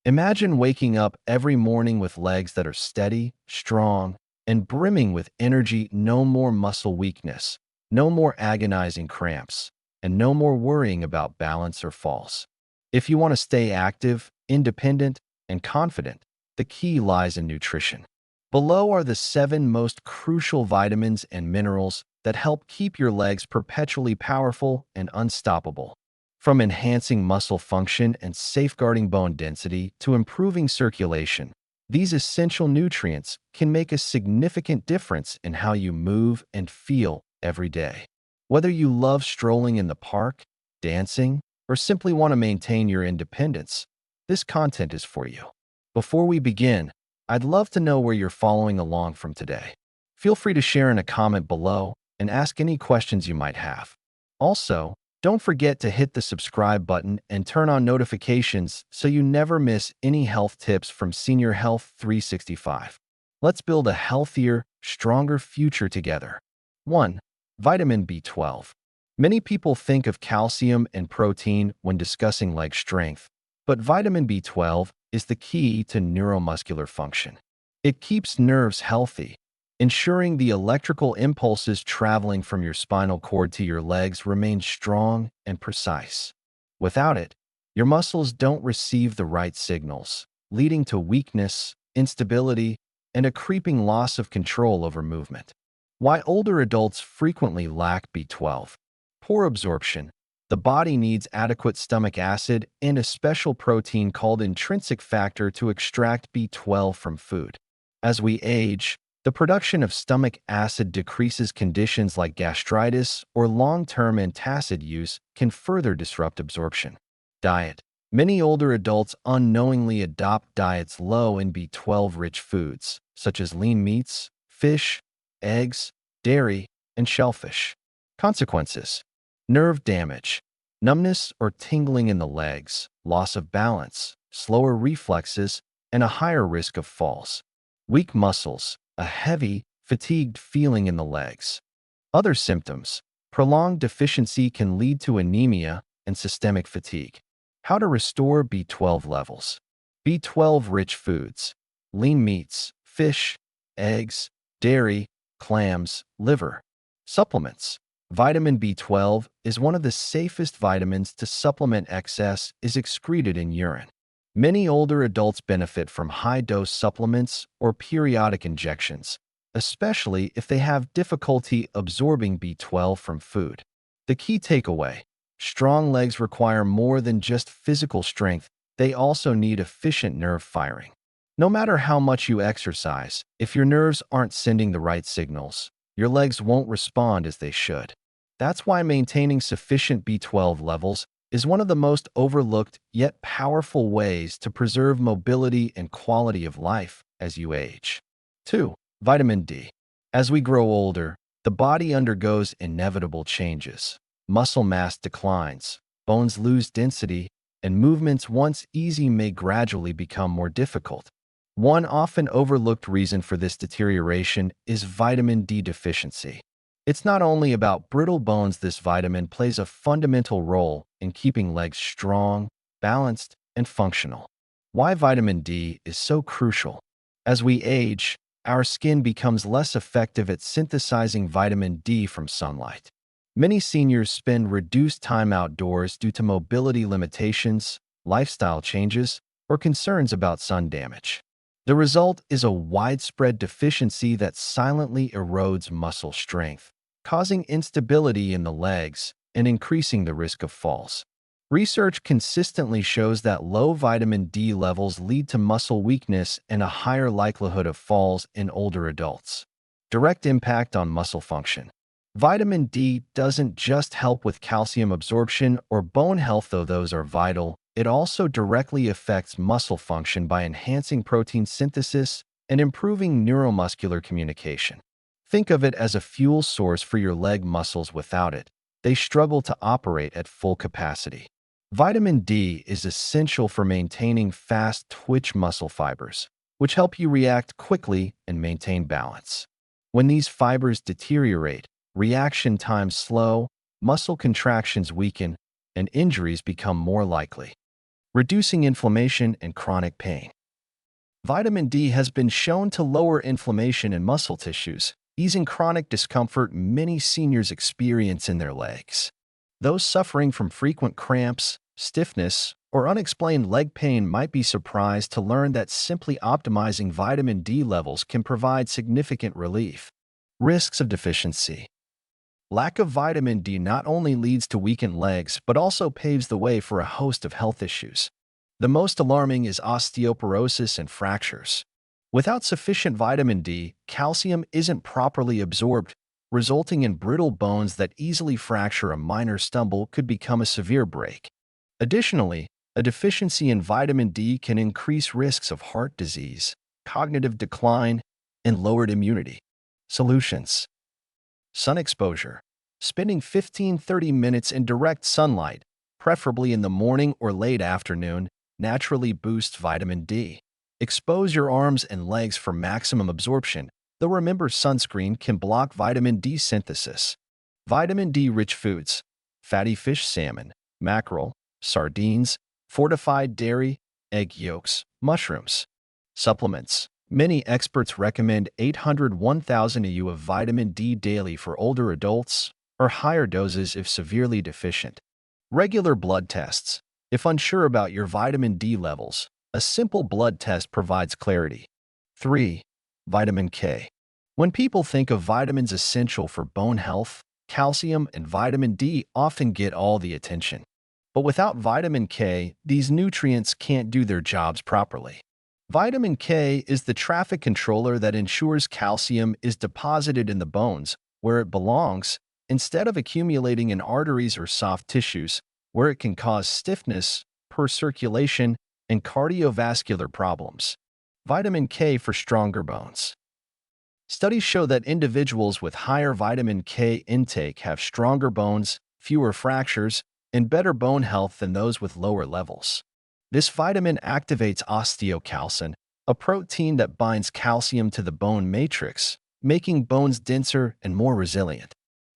Imagine waking up every morning with legs that are steady, strong, and brimming with energy. No more muscle weakness, no more agonizing cramps, and no more worrying about balance or falls. If you want to stay active, independent, and confident, the key lies in nutrition. Below are the 7 most crucial vitamins and minerals that help keep your legs perpetually powerful and unstoppable. From enhancing muscle function and safeguarding bone density to improving circulation, these essential nutrients can make a significant difference in how you move and feel every day. Whether you love strolling in the park, dancing, or simply want to maintain your independence, this content is for you. Before we begin, I'd love to know where you're following along from today. Feel free to share in a comment below and ask any questions you might have. Also, don't forget to hit the subscribe button and turn on notifications so you never miss any health tips from Senior Health 365. Let's build a healthier, stronger future together. 1. Vitamin B12. Many people think of calcium and protein when discussing leg strength, but vitamin B12 is the key to neuromuscular function. It keeps nerves healthy, ensuring the electrical impulses traveling from your spinal cord to your legs remain strong and precise. Without it, your muscles don't receive the right signals, leading to weakness, instability, and a creeping loss of control over movement. Why older adults frequently lack B12. Poor absorption. The body needs adequate stomach acid and a special protein called intrinsic factor to extract B12 from food. As we age, the production of stomach acid decreases. Conditions like gastritis or long-term antacid use can further disrupt absorption. Diet. Many older adults unknowingly adopt diets low in B12-rich foods, such as lean meats, fish, eggs, dairy, and shellfish. Consequences: nerve damage, numbness or tingling in the legs, loss of balance, slower reflexes, and a higher risk of falls. Weak muscles, a heavy, fatigued feeling in the legs. Other symptoms: prolonged deficiency can lead to anemia and systemic fatigue. How to restore B12 levels. B12-rich foods: lean meats, fish, eggs, dairy, clams, liver. Supplements. Vitamin B12 is one of the safest vitamins to supplement. Excess is excreted in urine. Many older adults benefit from high-dose supplements or periodic injections, especially if they have difficulty absorbing B12 from food. The key takeaway: strong legs require more than just physical strength, they also need efficient nerve firing. No matter how much you exercise, if your nerves aren't sending the right signals, your legs won't respond as they should. That's why maintaining sufficient B12 levels is one of the most overlooked yet powerful ways to preserve mobility and quality of life as you age. 2. Vitamin D. As we grow older, the body undergoes inevitable changes. Muscle mass declines, bones lose density, and movements once easy may gradually become more difficult. One often overlooked reason for this deterioration is vitamin D deficiency. It's not only about brittle bones. This vitamin plays a fundamental role in keeping legs strong, balanced, and functional. Why vitamin D is so crucial. As we age, our skin becomes less effective at synthesizing vitamin D from sunlight. Many seniors spend reduced time outdoors due to mobility limitations, lifestyle changes, or concerns about sun damage. The result is a widespread deficiency that silently erodes muscle strength, causing instability in the legs and increasing the risk of falls. Research consistently shows that low vitamin D levels lead to muscle weakness and a higher likelihood of falls in older adults. Direct impact on muscle function. Vitamin D doesn't just help with calcium absorption or bone health, though those are vital. It also directly affects muscle function by enhancing protein synthesis and improving neuromuscular communication. Think of it as a fuel source for your leg muscles. Without it, they struggle to operate at full capacity. Vitamin D is essential for maintaining fast twitch muscle fibers, which help you react quickly and maintain balance. When these fibers deteriorate, reaction times slow, muscle contractions weaken, and injuries become more likely. reducing inflammation and chronic pain. Vitamin D has been shown to lower inflammation in muscle tissues, easing chronic discomfort many seniors experience in their legs. Those suffering from frequent cramps, stiffness, or unexplained leg pain might be surprised to learn that simply optimizing vitamin D levels can provide significant relief. Risks of deficiency. Lack of vitamin D not only leads to weakened legs but also paves the way for a host of health issues. The most alarming is osteoporosis and fractures. Without sufficient vitamin D, calcium isn't properly absorbed, resulting in brittle bones that easily fracture. A minor stumble could become a severe break. Additionally, a deficiency in vitamin D can increase risks of heart disease, cognitive decline, and lowered immunity. Solutions. Sun exposure. Spending 15–30 minutes in direct sunlight, preferably in the morning or late afternoon, naturally boosts vitamin D. Expose your arms and legs for maximum absorption, though remember sunscreen can block vitamin D synthesis. Vitamin D-rich foods. Fatty fish, salmon, mackerel, sardines, fortified dairy, egg yolks, mushrooms. Supplements. Many experts recommend 800–1,000 IU of vitamin D daily for older adults, or higher doses if severely deficient. Regular blood tests. If unsure about your vitamin D levels, a simple blood test provides clarity. 3. Vitamin K. When people think of vitamins essential for bone health, calcium and vitamin D often get all the attention. But without vitamin K, these nutrients can't do their jobs properly. Vitamin K is the traffic controller that ensures calcium is deposited in the bones, where it belongs, instead of accumulating in arteries or soft tissues, where it can cause stiffness, poor circulation, and cardiovascular problems. Vitamin K for stronger bones. Studies show that individuals with higher vitamin K intake have stronger bones, fewer fractures, and better bone health than those with lower levels. This vitamin activates osteocalcin, a protein that binds calcium to the bone matrix, making bones denser and more resilient.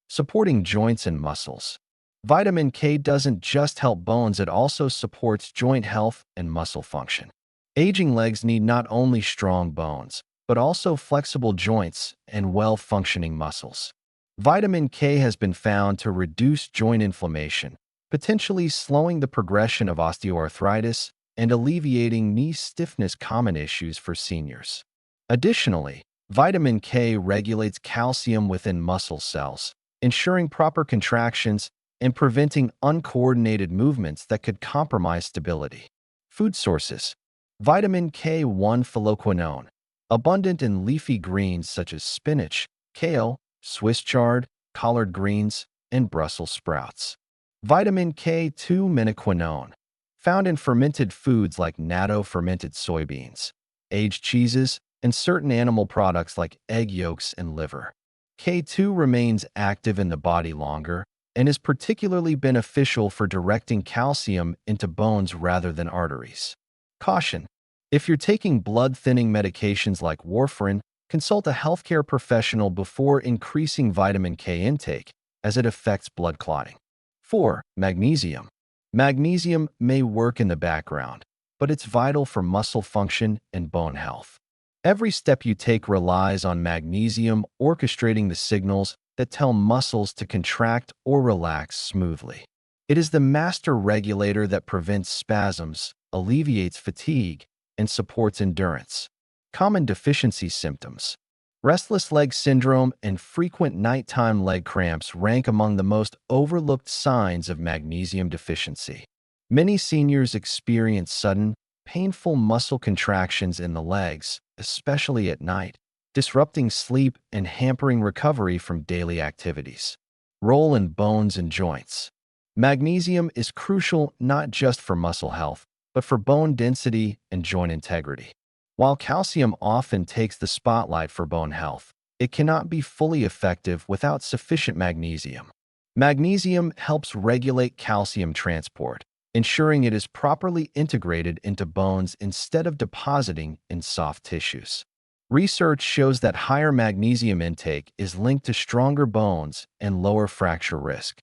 Supporting joints and muscles. Vitamin K doesn't just help bones, it also supports joint health and muscle function. Aging legs need not only strong bones, but also flexible joints and well-functioning muscles. Vitamin K has been found to reduce joint inflammation, potentially slowing the progression of osteoarthritis and alleviating knee stiffness, common issues for seniors. Additionally, vitamin K regulates calcium within muscle cells, ensuring proper contractions and preventing uncoordinated movements that could compromise stability. Food sources. Vitamin K1 phylloquinone, abundant in leafy greens such as spinach, kale, Swiss chard, collard greens, and Brussels sprouts. Vitamin K2 menaquinone, found in fermented foods like natto fermented soybeans, aged cheeses, and certain animal products like egg yolks and liver. K2 remains active in the body longer and is particularly beneficial for directing calcium into bones rather than arteries. Caution: if you're taking blood-thinning medications like warfarin, consult a healthcare professional before increasing vitamin K intake, as it affects blood clotting. 4. Magnesium. Magnesium may work in the background, but it's vital for muscle function and bone health. Every step you take relies on magnesium orchestrating the signals that tell muscles to contract or relax smoothly. It is the master regulator that prevents spasms, alleviates fatigue, and supports endurance. Common deficiency symptoms. Restless leg syndrome and frequent nighttime leg cramps rank among the most overlooked signs of magnesium deficiency. Many seniors experience sudden, painful muscle contractions in the legs, especially at night, disrupting sleep and hampering recovery from daily activities. Role in bones and joints. Magnesium is crucial not just for muscle health, but for bone density and joint integrity. While calcium often takes the spotlight for bone health, it cannot be fully effective without sufficient magnesium. Magnesium helps regulate calcium transport, ensuring it is properly integrated into bones instead of depositing in soft tissues. Research shows that higher magnesium intake is linked to stronger bones and lower fracture risk.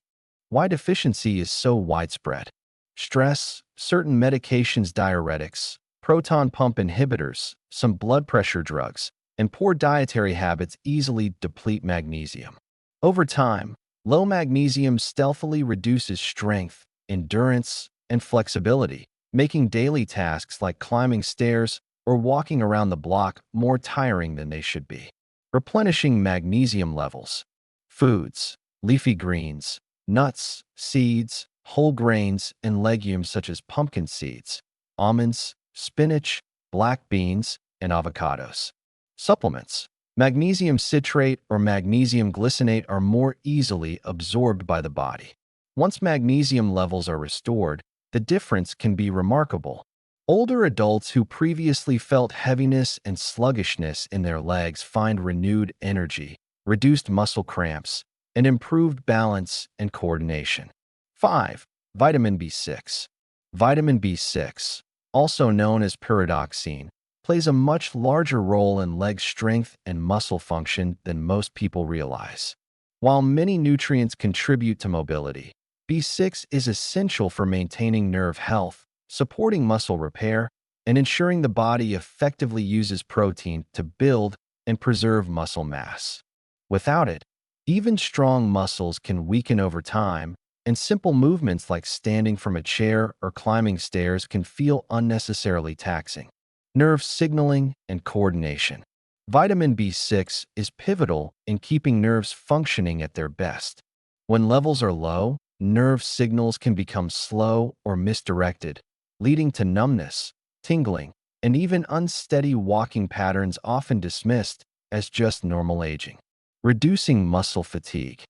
Why deficiency is so widespread. Stress, certain medications, diuretics, proton pump inhibitors, some blood pressure drugs, and poor dietary habits easily deplete magnesium. Over time, low magnesium stealthily reduces strength, endurance, and flexibility, making daily tasks like climbing stairs or walking around the block more tiring than they should be. Replenishing magnesium levels. Foods, leafy greens, nuts, seeds, whole grains, and legumes such as pumpkin seeds, almonds, spinach, black beans, and avocados. Supplements. Magnesium citrate or magnesium glycinate are more easily absorbed by the body. Once magnesium levels are restored, the difference can be remarkable. Older adults who previously felt heaviness and sluggishness in their legs find renewed energy, reduced muscle cramps, and improved balance and coordination. 5. Vitamin B6. Vitamin B6, also known as pyridoxine, plays a much larger role in leg strength and muscle function than most people realize. While many nutrients contribute to mobility, B6 is essential for maintaining nerve health, supporting muscle repair, and ensuring the body effectively uses protein to build and preserve muscle mass. Without it, even strong muscles can weaken over time, and simple movements like standing from a chair or climbing stairs can feel unnecessarily taxing. Nerve signaling and coordination. Vitamin B6 is pivotal in keeping nerves functioning at their best. When levels are low, nerve signals can become slow or misdirected, leading to numbness, tingling, and even unsteady walking patterns often dismissed as just normal aging. Reducing muscle fatigue.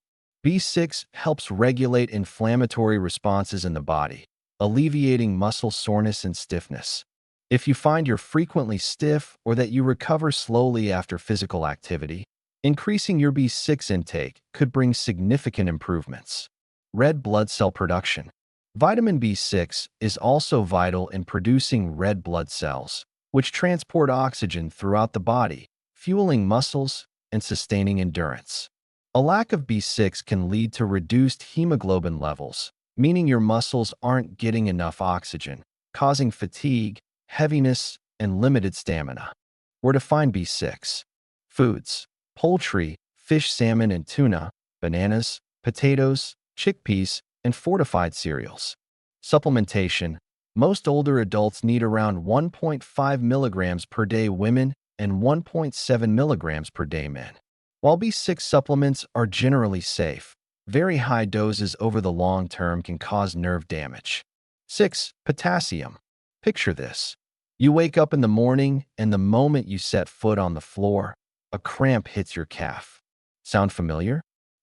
B6 helps regulate inflammatory responses in the body, alleviating muscle soreness and stiffness. If you find you're frequently stiff or that you recover slowly after physical activity, increasing your B6 intake could bring significant improvements. Red blood cell production. Vitamin B6 is also vital in producing red blood cells, which transport oxygen throughout the body, fueling muscles and sustaining endurance. A lack of B6 can lead to reduced hemoglobin levels, meaning your muscles aren't getting enough oxygen, causing fatigue, heaviness, and limited stamina. Where to find B6? Foods: poultry, fish, salmon, and tuna, bananas, potatoes, chickpeas, and fortified cereals. Supplementation. Most older adults need around 1.5 milligrams per day women and 1.7 milligrams per day men. While B6 supplements are generally safe, very high doses over the long term can cause nerve damage. 6. Potassium. Picture this. You wake up in the morning, and the moment you set foot on the floor, a cramp hits your calf. Sound familiar?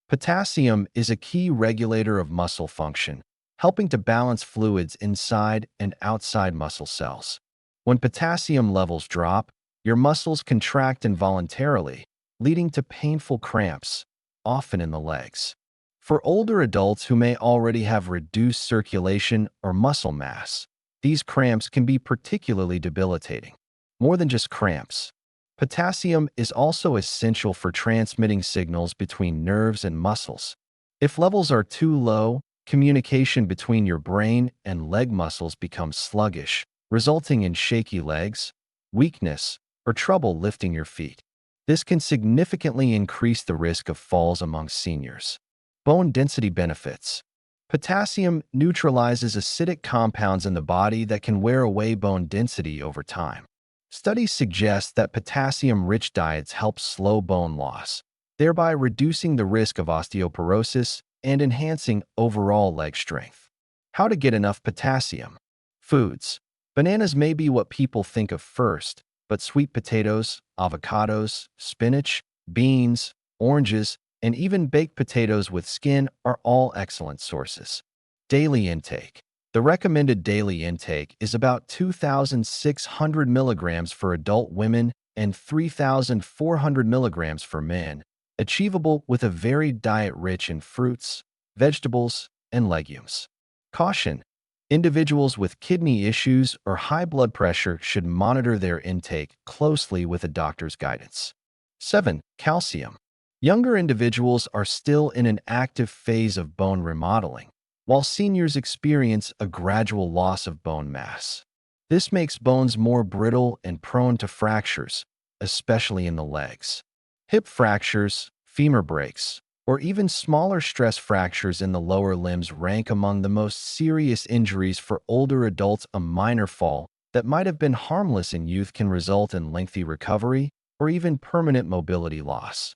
Potassium is a key regulator of muscle function, helping to balance fluids inside and outside muscle cells. When potassium levels drop, your muscles contract involuntarily, leading to painful cramps, often in the legs. For older adults who may already have reduced circulation or muscle mass, these cramps can be particularly debilitating. More than just cramps, potassium is also essential for transmitting signals between nerves and muscles. If levels are too low, communication between your brain and leg muscles becomes sluggish, resulting in shaky legs, weakness, or trouble lifting your feet. This can significantly increase the risk of falls among seniors. Bone density benefits. Potassium neutralizes acidic compounds in the body that can wear away bone density over time. Studies suggest that potassium-rich diets help slow bone loss, thereby reducing the risk of osteoporosis and enhancing overall leg strength. How to get enough potassium. Foods. Bananas may be what people think of first, but sweet potatoes, avocados, spinach, beans, oranges, and even baked potatoes with skin are all excellent sources. Daily intake. The recommended daily intake is about 2,600 milligrams for adult women and 3,400 milligrams for men, achievable with a varied diet rich in fruits, vegetables, and legumes. Caution: individuals with kidney issues or high blood pressure should monitor their intake closely with a doctor's guidance. 7. Calcium. Younger individuals are still in an active phase of bone remodeling, while seniors experience a gradual loss of bone mass. This makes bones more brittle and prone to fractures, especially in the legs. Hip fractures, femur breaks, or even smaller stress fractures in the lower limbs rank among the most serious injuries for older adults. A minor fall that might have been harmless in youth can result in lengthy recovery or even permanent mobility loss.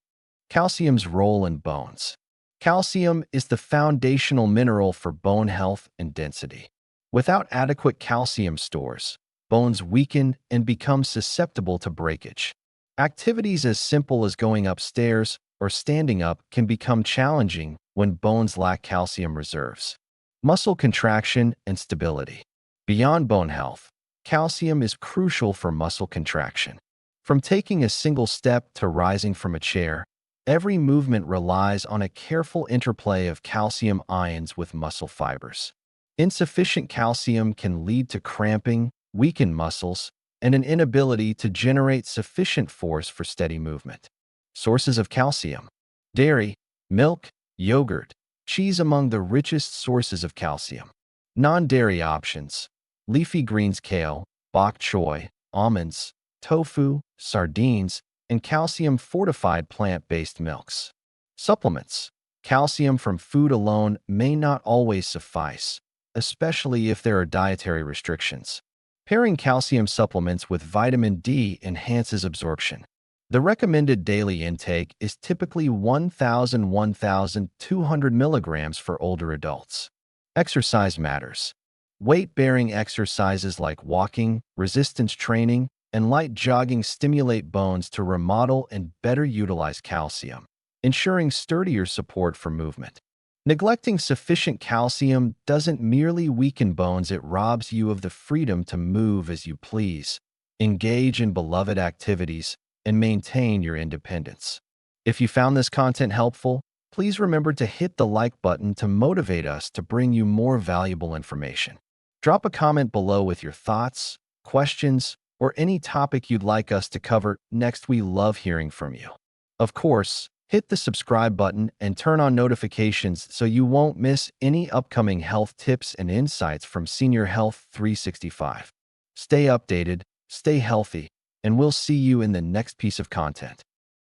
Calcium's role in bones. Calcium is the foundational mineral for bone health and density. Without adequate calcium stores, bones weaken and become susceptible to breakage. Activities as simple as going upstairs or standing up can become challenging when bones lack calcium reserves. Muscle contraction and stability. Beyond bone health, calcium is crucial for muscle contraction. From taking a single step to rising from a chair, every movement relies on a careful interplay of calcium ions with muscle fibers. Insufficient calcium can lead to cramping, weakened muscles, and an inability to generate sufficient force for steady movement. Sources of calcium. Dairy, milk, yogurt, cheese among the richest sources of calcium. Non-dairy options. Leafy greens, kale, bok choy, almonds, tofu, sardines, and calcium-fortified plant-based milks. Supplements. Calcium from food alone may not always suffice, especially if there are dietary restrictions. Pairing calcium supplements with vitamin D enhances absorption. The recommended daily intake is typically 1,200 milligrams for older adults. Exercise matters. Weight-bearing exercises like walking, resistance training, and light jogging stimulate bones to remodel and better utilize calcium, ensuring sturdier support for movement. Neglecting sufficient calcium doesn't merely weaken bones, it robs you of the freedom to move as you please, engage in beloved activities, and maintain your independence. If you found this content helpful, please remember to hit the like button to motivate us to bring you more valuable information. Drop a comment below with your thoughts, questions, or any topic you'd like us to cover next. We love hearing from you. Of course, hit the subscribe button and turn on notifications so you won't miss any upcoming health tips and insights from Senior Health 365. Stay updated, stay healthy, and we'll see you in the next piece of content.